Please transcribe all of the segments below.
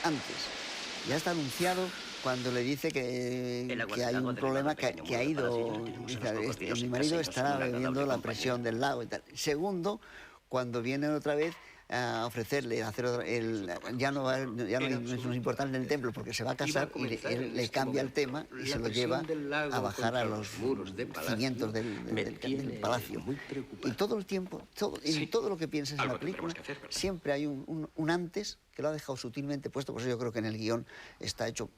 antes. Ya está anunciado cuando le dice que hay un problema, que ha ido, dice, mi marido estará bebiendo la presión del lago y tal. Segundo, cuando vienen otra vez a ofrecerle hacer ya no es importante el templo porque se va a casar y él le cambia el tema y se lo lleva a bajar a los cimientos del palacio. Y todo el tiempo, en todo lo que piensas en la película, siempre hay un antes que lo ha dejado sutilmente puesto. Por eso yo creo que en el guión está hecho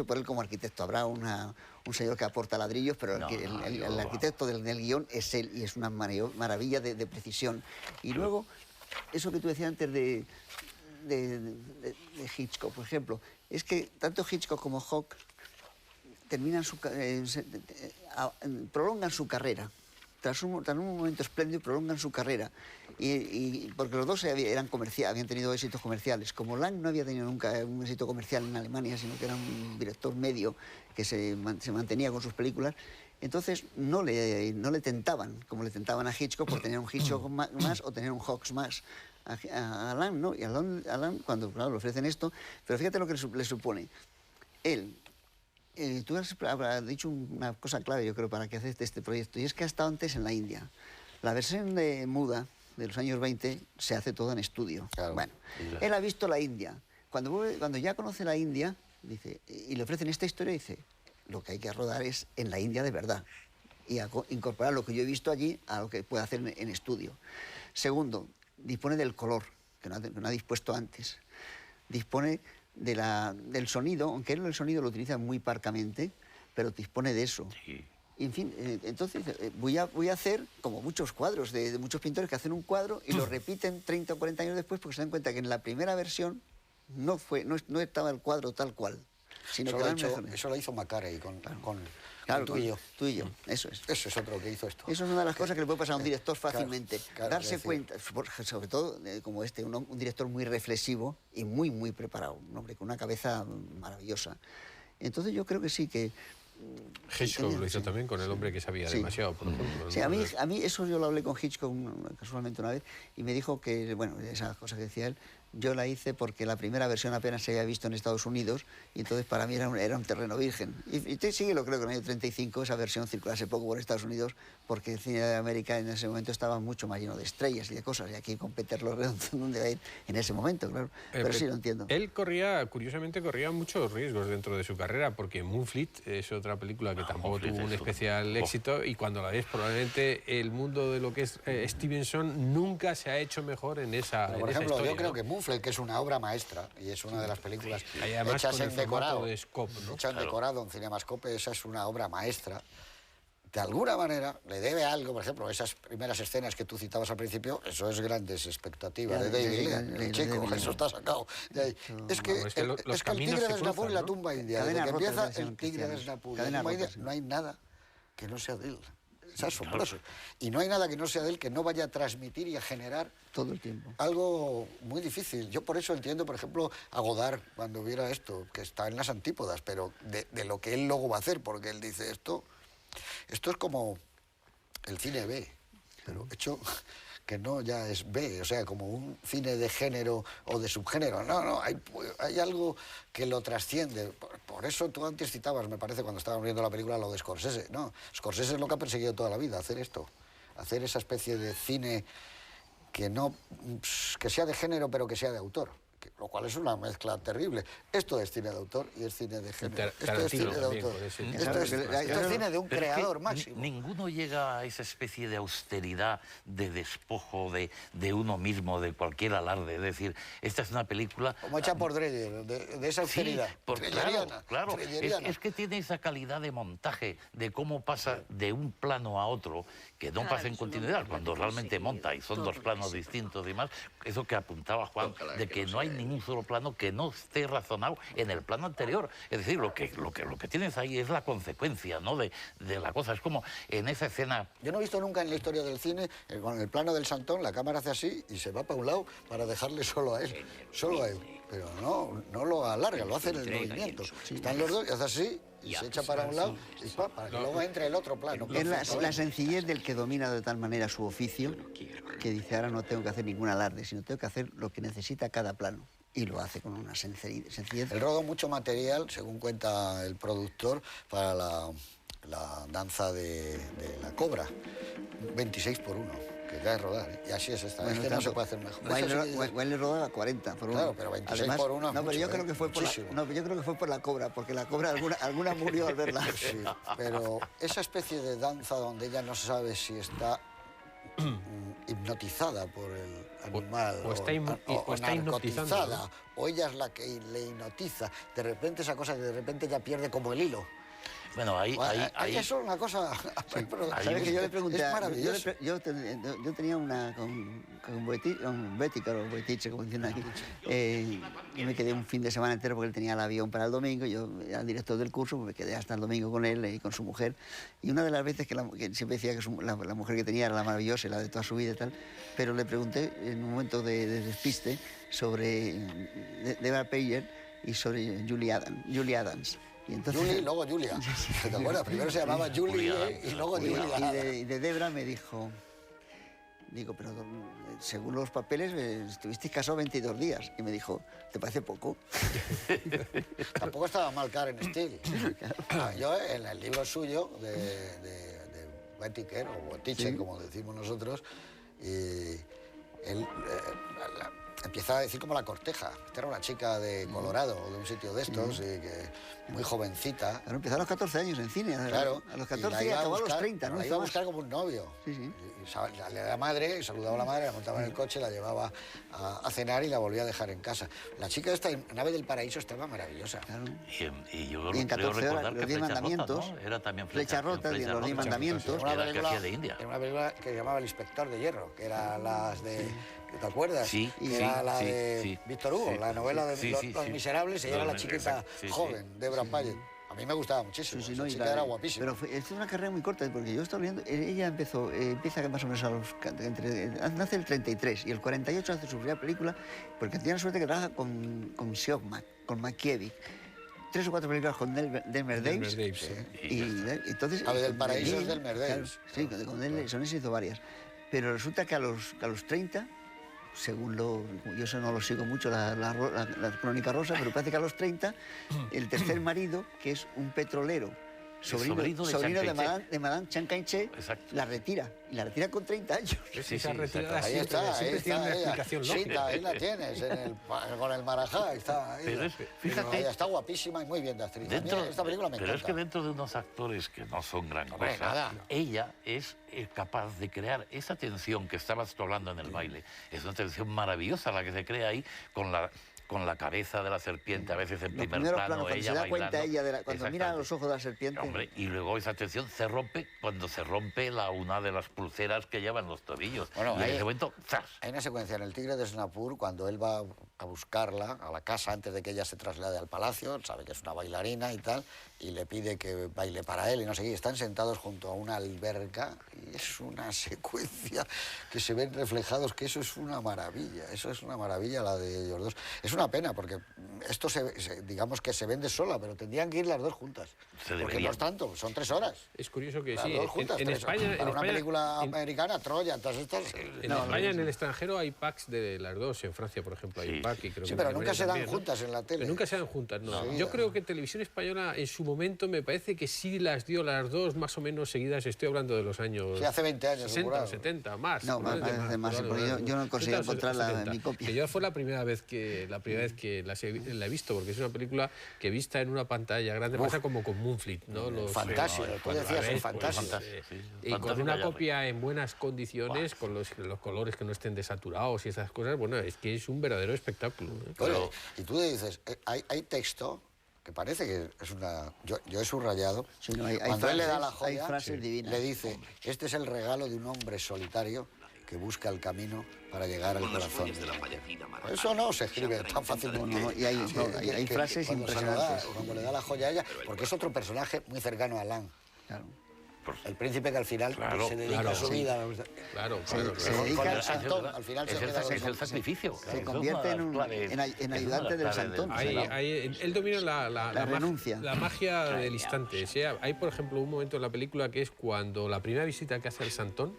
por él como arquitecto. Habrá un señor que aporta ladrillos, pero el arquitecto del guión es él, y es una maravilla de precisión. Y luego, eso que tú decías antes de Hitchcock, por ejemplo, es que tanto Hitchcock como Hawke prolongan su carrera. Tras un momento espléndido, prolongan su carrera. Porque los dos habían tenido éxitos comerciales. Como Lang no había tenido nunca un éxito comercial en Alemania, sino que era un director medio que se mantenía con sus películas, entonces no le tentaban, como le tentaban a Hitchcock, por tener un Hitchcock más o tener un Hawks más. A Lang no, y a Lang cuando le ofrecen esto, pero fíjate lo que le supone. Él... tú has dicho una cosa clave, yo creo, para que acepte este proyecto, y es que ha estado antes en la India. La versión muda de los años 20 se hace todo en estudio. Claro. Bueno, él ha visto la India. Cuando ya conoce la India, dice, y le ofrecen esta historia, dice, lo que hay que rodar es en la India de verdad, y incorporar lo que yo he visto allí a lo que puede hacer en estudio. Segundo, dispone del color, que no ha dispuesto antes. Dispone del sonido, aunque él el sonido lo utiliza muy parcamente, pero dispone de eso. Sí. Y en fin, entonces voy a hacer como muchos cuadros de muchos pintores que hacen un cuadro y lo repiten 30 o 40 años después porque se dan cuenta que en la primera versión no estaba el cuadro tal cual. Sino eso lo hizo Macarey con tú y yo. Eso es. Eso es otro que hizo esto. Eso es una de las cosas que le puede pasar a un director fácilmente. Darse cuenta, sobre todo como un director muy reflexivo y muy, muy preparado. Un hombre con una cabeza maravillosa. Entonces yo creo que sí que... Hitchcock lo hizo también con El hombre que sabía demasiado, por ejemplo. Sí, a mí eso yo lo hablé con Hitchcock casualmente una vez y me dijo que, bueno, esa cosa que decía él, yo la hice porque la primera versión apenas se había visto en Estados Unidos y entonces para mí era un terreno virgen. Y sí, lo creo que en el año 35 esa versión circulase poco por Estados Unidos porque el cine de América en ese momento estaba mucho más lleno de estrellas y de cosas, y aquí con Peter Lorre, ¿dónde va a ir en ese momento? Claro. Pero sí lo entiendo. Él curiosamente corría muchos riesgos dentro de su carrera, porque Moonfleet es otra película que tampoco tuvo un especial éxito, y cuando la ves probablemente el mundo de lo que es Stevenson nunca se ha hecho mejor en esa Por ejemplo, historia, yo creo que Moonfleet, que es una obra maestra y es una de las películas hechas en decorado, de Scope, ¿no? Hechas en decorado en Cinemascope, esa es una obra maestra. De alguna manera le debe algo, por ejemplo, esas primeras escenas que tú citabas al principio, eso es Grandes Expectativas de David Lean, chico, eso está sacado de ahí. Es que el tigre de Snapur y la tumba india, desde que empieza el tigre de Snapur y la tumba india, no hay nada que no sea de él. Es asombroso. Y no hay nada que no sea de él que no vaya a transmitir y a generar todo el tiempo algo muy difícil. Yo por eso entiendo, por ejemplo, a Godard cuando viera esto, que está en las antípodas, pero de lo que él luego va a hacer, porque él dice esto es como el cine B, pero hecho que no ya es B, o sea, como un cine de género o de subgénero. No, hay algo que lo trasciende. Por eso tú antes citabas, me parece, cuando estábamos viendo la película, lo de Scorsese. No, Scorsese es lo que ha perseguido toda la vida, hacer esto, hacer esa especie de cine que sea de género pero que sea de autor. Lo cual es una mezcla terrible. Esto es cine de autor y es cine de género. Esto es cine de autor. Esto es cine de un creador máximo. Ninguno llega a esa especie de austeridad, de despojo de uno mismo, de cualquier alarde. Es decir, esta es una película... Como hecha por Dreyer, de esa austeridad. Sí, claro. Es que tiene esa calidad de montaje, de cómo pasa de un plano a otro, que no pasa en continuidad, cuando realmente monta y son dos planos distintos y demás. Eso que apuntaba Juan, de que no hay ningún solo plano que no esté razonado en el plano anterior. Es decir, lo que tienes ahí es la consecuencia, ¿no?, de la cosa. Es como en esa escena... Yo no he visto nunca en la historia del cine, con el plano del Santón, la cámara hace así y se va para un lado para dejarle solo a él. Pero no lo alarga, lo hace en el movimiento. Están los dos y hace así y se echa para un lado y para que luego entre el otro plano. Es la sencillez del que domina de tal manera su oficio que dice, ahora no tengo que hacer ningún alarde, sino tengo que hacer lo que necesita cada plano. y lo hace con una sencillez. Él rodó mucho material, según cuenta el productor, para la danza de la cobra, 26 por 1, que cae rodar, ¿eh? Y así es esta, bueno, es que no se puede hacer mejor. Wilder rodaba 40 por 1. Claro, pero 26 además, por 1 es no, pero mucho, yo creo que fue por yo creo que fue por la cobra, porque la cobra alguna murió al verla. Sí, pero esa especie de danza donde ella no sabe si está hipnotizada por el animal o está narcotizada, o ella es la que le hipnotiza, de repente esa cosa que de repente ya pierde como el hilo. Bueno, ahí eso es una cosa... Sí. ¿Sabes que yo le pregunté? Es maravilloso. Yo tenía una con Boetticher, como dicen aquí, y me quedé un fin de semana entero porque él tenía el avión para el domingo, yo era el director del curso, pues me quedé hasta el domingo con él y con su mujer, y una de las veces que siempre decía que la mujer que tenía era la maravillosa, la de toda su vida y tal, pero le pregunté en un momento de despiste sobre Deborah Payer y sobre Julie Adams. Y entonces, Julie y luego Julia. ¿Te acuerdas? Primero se llamaba Julie y luego Julia. Y de Debra me dijo, pero según los papeles estuvisteis casados 22 días. Y me dijo, ¿te parece poco? Tampoco estaba mal Karen Steele. Yo en el libro suyo de Boetticher, o Boetticher, sí, como decimos nosotros, él empieza a decir como la corteja. Esta era una chica de Colorado, o de un sitio de estos, muy jovencita. Pero empezó a los 14 años en cine. Claro. A los 14 y acabó a los 30, ¿no? La iba a buscar como un novio. Sí, sí. Le daba la madre, saludaba a la madre, la montaba en el coche, la llevaba a cenar y la volvía a dejar en casa. La chica esta en Nave del Paraíso estaba maravillosa. Claro. Y yo en 14 horas, los 10 mandamientos. ¿No? Era también Flecha Rota, los 10 mandamientos. Una película que llamaba El Inspector de Hierro, que era las de... ¿Te acuerdas? Sí. Que era la de Víctor Hugo, la novela de Los Miserables, y ella era la chiquita joven, Deborah Payer. A mí me gustaba muchísimo, esa chica era guapísima. Pero es una carrera muy corta, porque yo estaba viendo, ella empieza más o menos nace el 33 y el 48 hace su primera película, porque tiene la suerte que trabaja con Siogmak, con Mackiewicz. 3 o 4 películas con Delmer Daves. Y entonces... A ver, del Paraíso es Delmer Daves. Sí, con él son hizo varias. Pero resulta que a los 30... según yo eso no lo sigo mucho, la Crónica Rosa, pero parece que a los 30, el tercer marido, que es un petrolero, sobrino de Madame Chiang Kai-shek, la retira. Y la retira con 30 años. Ahí está, siempre tiene una explicación lógica. Ahí la tienes, con el Marajá. Fíjate, ella está guapísima y muy bien de actriz. Esta película me encanta. Pero es que dentro de unos actores que no son gran cosa, ella es capaz de crear esa tensión que estabas hablando en el baile. Es una tensión maravillosa la que se crea ahí con la cabeza de la serpiente, a veces en primer plano, ella se da cuenta ella cuando mira a los ojos de la serpiente. Hombre, y luego esa tensión se rompe cuando se rompe una de las pulseras que llevan los tobillos. Bueno, y en ese momento, ¡zas! Hay una secuencia en El Tigre de Snapur, cuando él va a buscarla a la casa antes de que ella se traslade al palacio, sabe que es una bailarina y tal, y le pide que baile para él y no sé qué. Están sentados junto a una alberca y es una secuencia que se ven reflejados, que eso es una maravilla la de ellos dos. Es una pena porque esto digamos que se vende sola, pero tendrían que ir las dos juntas. Porque no es tanto, son 3 horas. Es curioso que las sí. Dos juntas, en España, para una película americana, Troya, todas estas. En España, en el extranjero hay packs de las dos. En Francia, por ejemplo, hay un pack. Y creo que pero nunca se dan también, juntas en la tele. Pero nunca se dan juntas, no. Sí, yo creo que Televisión Española en su momento me parece que sí las dio las dos más o menos seguidas. Estoy hablando de los años... Sí, hace 20 años, 60 o 70, más. No, más, porque yo no conseguí encontrar mi copia. Que yo fue la primera vez que la he visto, porque es una película que vista en una pantalla grande pasa como con Moonfleet, ¿no? Fantasio, tú decías el Fantasio. Y con una copia en buenas condiciones, con los colores que no estén desaturados y esas cosas, bueno, es que es un verdadero espectáculo. Oye, y tú dices, hay texto que parece que es una... Yo he subrayado. Sí, cuando él le da la joya, hay frases divinas. le dice, este es el regalo de un hombre solitario que busca el camino para llegar al corazón. Eso no se escribe tan fácilmente. Y hay frases impresionantes. Cuando le da la joya a ella, porque es otro personaje muy cercano a Alain. Claro. El príncipe que al final se dedica a su vida. Se dedica al Santón, al final es el sacrificio. Se convierte en ayudante del Santón. Él domina la renuncia. La magia del instante. O sea, hay, por ejemplo, un momento en la película que es cuando la primera visita que hace el Santón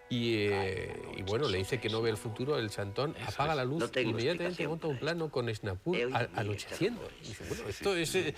Y bueno, le dice que no ve el futuro, el chantón apaga la luz, inmediatamente monta un plano con Snapur anocheciendo. Y dice, bueno, esto es